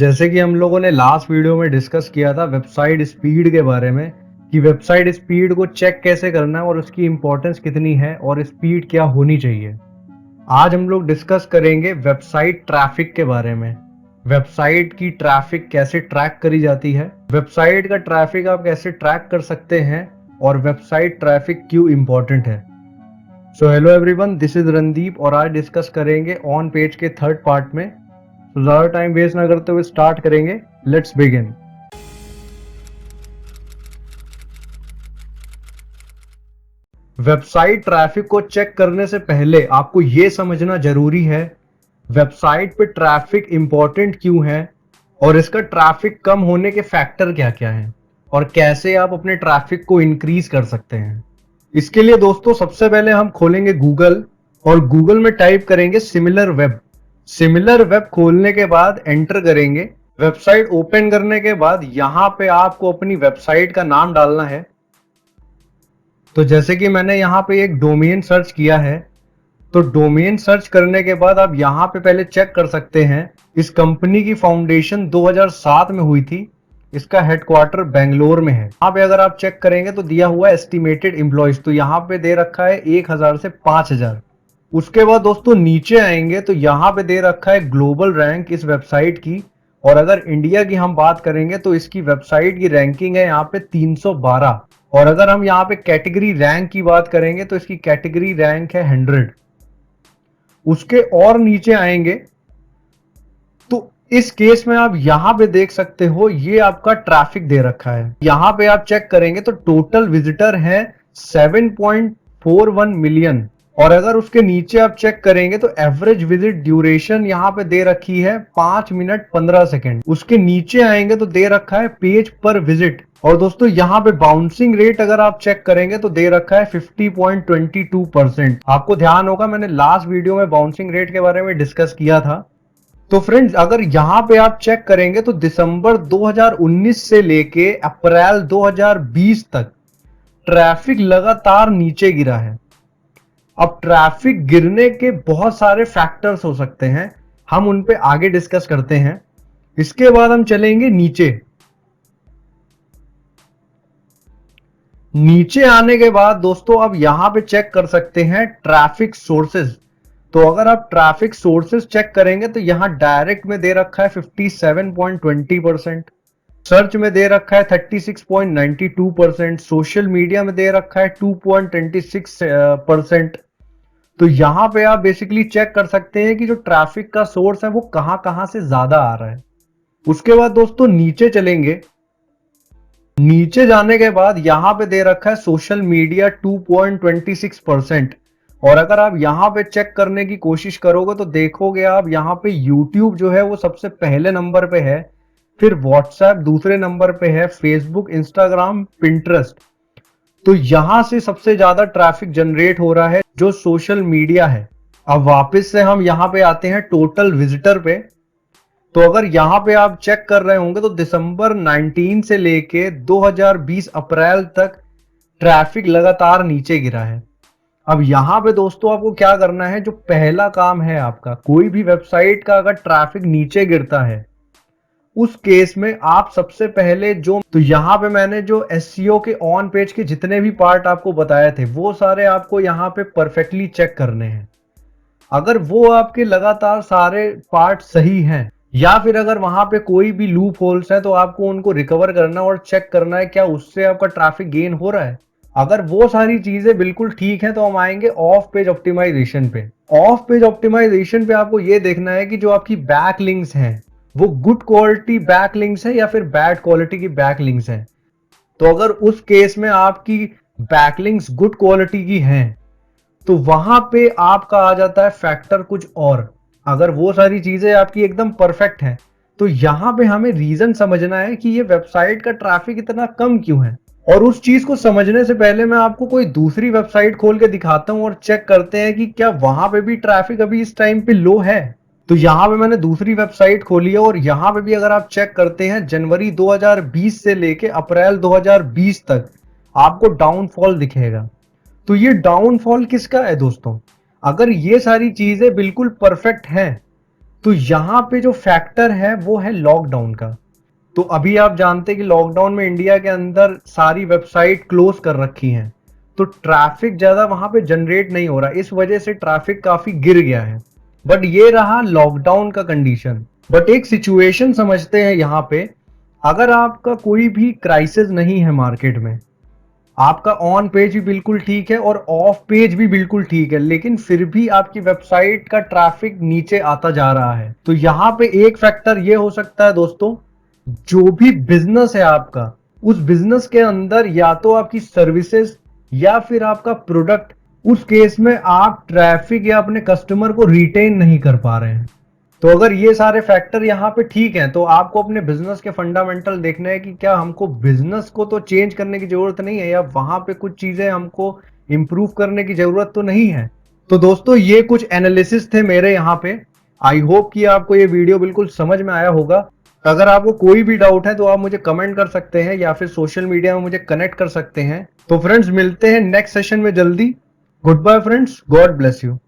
जैसे कि हम लोगों ने लास्ट वीडियो में डिस्कस किया था वेबसाइट स्पीड के बारे में कि वेबसाइट स्पीड को चेक कैसे करना है और उसकी इंपॉर्टेंस कितनी है और स्पीड क्या होनी चाहिए। आज हम लोग डिस्कस करेंगे वेबसाइट ट्रैफिक के बारे में। वेबसाइट की ट्रैफिक कैसे ट्रैक करी जाती है, वेबसाइट का ट्रैफिक आप कैसे ट्रैक कर सकते हैं और वेबसाइट ट्रैफिक क्यों इंपॉर्टेंट है। So hello everyone, this is Randeep और आज डिस्कस करेंगे ऑन पेज के थर्ड पार्ट में। तो ज्यादा टाइम वेस्ट ना करते हुए स्टार्ट करेंगे। Let's begin. वेबसाइट ट्रैफिक को चेक करने से पहले आपको यह समझना जरूरी है वेबसाइट पे ट्रैफिक इंपॉर्टेंट क्यों है और इसका ट्रैफिक कम होने के फैक्टर क्या क्या हैं और कैसे आप अपने ट्रैफिक को इंक्रीज कर सकते हैं। इसके लिए दोस्तों सबसे पहले हम खोलेंगे गूगल और गूगल में टाइप करेंगे सिमिलर वेब। सिमिलर वेब खोलने के बाद एंटर करेंगे। वेबसाइट ओपन करने के बाद यहां पे आपको अपनी वेबसाइट का नाम डालना है। तो जैसे कि मैंने यहां पे एक डोमेन सर्च किया है, तो डोमेन सर्च करने के बाद आप यहां पे पहले चेक कर सकते हैं इस कंपनी की फाउंडेशन 2007 में हुई थी। इसका हेडक्वार्टर बेंगलोर में है। यहाँ पे अगर आप चेक करेंगे तो दिया हुआ है एस्टिमेटेड एम्प्लॉयज, तो यहाँ पे दे रखा है 1000 से 5000। उसके बाद दोस्तों नीचे आएंगे तो यहाँ पे दे रखा है ग्लोबल रैंक इस वेबसाइट की, और अगर इंडिया की हम बात करेंगे तो इसकी वेबसाइट की रैंकिंग है यहाँ पे 312। और अगर हम यहाँ पे कैटेगरी रैंक की बात करेंगे तो इसकी कैटेगरी रैंक है 100। उसके और नीचे आएंगे तो इस केस में आप यहां पे देख सकते हो ये आपका ट्रैफिक दे रखा है। यहां पे आप चेक करेंगे तो टोटल विजिटर है 7.41 मिलियन। और अगर उसके नीचे आप चेक करेंगे तो एवरेज विजिट ड्यूरेशन यहां पे दे रखी है 5 मिनट 15 सेकेंड। उसके नीचे आएंगे तो दे रखा है पेज पर विजिट। और दोस्तों यहां पे बाउंसिंग रेट अगर आप चेक करेंगे तो दे रखा है 50.22%। आपको ध्यान होगा मैंने लास्ट वीडियो में बाउंसिंग रेट के बारे में डिस्कस किया था। तो फ्रेंड्स अगर यहां पे आप चेक करेंगे तो दिसंबर 2019 से लेके अप्रैल 2020 तक ट्रैफिक लगातार नीचे गिरा है। अब ट्रैफिक गिरने के बहुत सारे फैक्टर्स हो सकते हैं, हम उन पे आगे डिस्कस करते हैं। इसके बाद हम चलेंगे नीचे। नीचे आने के बाद दोस्तों अब यहां पे चेक कर सकते हैं ट्रैफिक सोर्सेज। तो अगर आप ट्रैफिक सोर्सेज चेक करेंगे तो यहां डायरेक्ट में दे रखा है 57.20%, सर्च में दे रखा है 36.92%, सोशल मीडिया में दे रखा है 2.26%। तो यहां पे आप बेसिकली चेक कर सकते हैं कि जो ट्रैफिक का सोर्स है वो कहां से ज्यादा आ रहा है। उसके बाद दोस्तों नीचे चलेंगे। नीचे जाने के बाद यहां पे दे रखा है सोशल मीडिया 2.26%। और अगर आप यहां पे चेक करने की कोशिश करोगे तो देखोगे आप यहां पे YouTube जो है वो सबसे पहले नंबर पे है, फिर WhatsApp दूसरे नंबर पे है, Facebook, Instagram, Pinterest। तो यहां से सबसे ज्यादा ट्रैफिक जनरेट हो रहा है जो सोशल मीडिया है। अब वापस से हम यहां पे आते हैं टोटल विजिटर पे। तो अगर यहां पे आप चेक कर रहे होंगे तो दिसंबर 19 से लेके 2020 अप्रैल तक ट्रैफिक लगातार नीचे गिरा है। अब यहां पे दोस्तों आपको क्या करना है, जो पहला काम है आपका, कोई भी वेबसाइट का अगर ट्रैफिक नीचे गिरता है उस केस में आप सबसे पहले तो यहां पे मैंने जो एसईओ के ऑन पेज के जितने भी पार्ट आपको बताए थे वो सारे आपको यहां पे परफेक्टली चेक करने हैं। अगर वो आपके लगातार सारे पार्ट सही हैं या फिर अगर वहां पे कोई भी लूप होल्स है तो आपको उनको रिकवर करना और चेक करना है क्या उससे आपका ट्रैफिक गेन हो रहा है। अगर वो सारी चीजें बिल्कुल ठीक है तो हम आएंगे ऑफ पेज ऑप्टिमाइजेशन पे। ऑफ पेज ऑप्टिमाइजेशन पे आपको ये देखना है कि जो आपकी बैक लिंक्स हैं वो गुड क्वालिटी बैक लिंक्स है या फिर बैड क्वालिटी की बैक लिंक्स है। तो अगर उस केस में आपकी बैकलिंक्स गुड क्वालिटी की हैं तो वहां पे आपका आ जाता है फैक्टर कुछ और। अगर वो सारी चीजें आपकी एकदम परफेक्ट हैं तो यहां पे हमें रीजन समझना है कि ये वेबसाइट का ट्रैफिक इतना कम क्यों है। और उस चीज को समझने से पहले मैं आपको कोई दूसरी वेबसाइट खोल के दिखाता हूं और चेक करते हैं कि क्या वहां पे भी ट्रैफिक अभी इस टाइम पे लो है। तो यहां पे मैंने दूसरी वेबसाइट खोली है और यहां पे भी अगर आप चेक करते हैं जनवरी 2020 से लेके अप्रैल 2020 तक आपको डाउनफॉल दिखेगा। तो ये डाउनफॉल किसका है दोस्तों, अगर ये सारी चीजें बिल्कुल परफेक्ट हैं तो यहाँ पे जो फैक्टर है वो है लॉकडाउन का। तो अभी आप जानते हैं कि लॉकडाउन में इंडिया के अंदर सारी वेबसाइट क्लोज कर रखी हैं, तो ट्रैफिक ज्यादा वहां पे जनरेट नहीं हो रहा, इस वजह से ट्रैफिक काफी गिर गया है। बट ये रहा लॉकडाउन का कंडीशन। बट एक सिचुएशन समझते हैं यहाँ पे, अगर आपका कोई भी क्राइसिस नहीं है मार्केट में, आपका ऑन पेज भी बिल्कुल ठीक है और ऑफ पेज भी बिल्कुल ठीक है, लेकिन फिर भी आपकी वेबसाइट का ट्रैफिक नीचे आता जा रहा है, तो यहाँ पे एक फैक्टर ये हो सकता है दोस्तों, जो भी बिजनेस है आपका, उस बिजनेस के अंदर या तो आपकी सर्विसेज या फिर आपका प्रोडक्ट, उस केस में आप ट्रैफिक या अपने कस्टमर को रिटेन नहीं कर पा रहे हैं। तो अगर ये सारे फैक्टर यहाँ पे ठीक हैं, तो आपको अपने बिजनेस के फंडामेंटल देखना है कि क्या हमको बिजनेस को तो चेंज करने की जरूरत नहीं है, या वहां पे कुछ चीजें हमको इंप्रूव करने की जरूरत तो नहीं है। तो दोस्तों ये कुछ एनालिसिस थे मेरे यहाँ पे। आई होप कि आपको ये वीडियो बिल्कुल समझ में आया होगा। अगर आपको कोई भी डाउट है तो आप मुझे कमेंट कर सकते हैं या फिर सोशल मीडिया में मुझे कनेक्ट कर सकते हैं। तो फ्रेंड्स मिलते हैं नेक्स्ट सेशन में जल्दी। Goodbye friends, God bless you.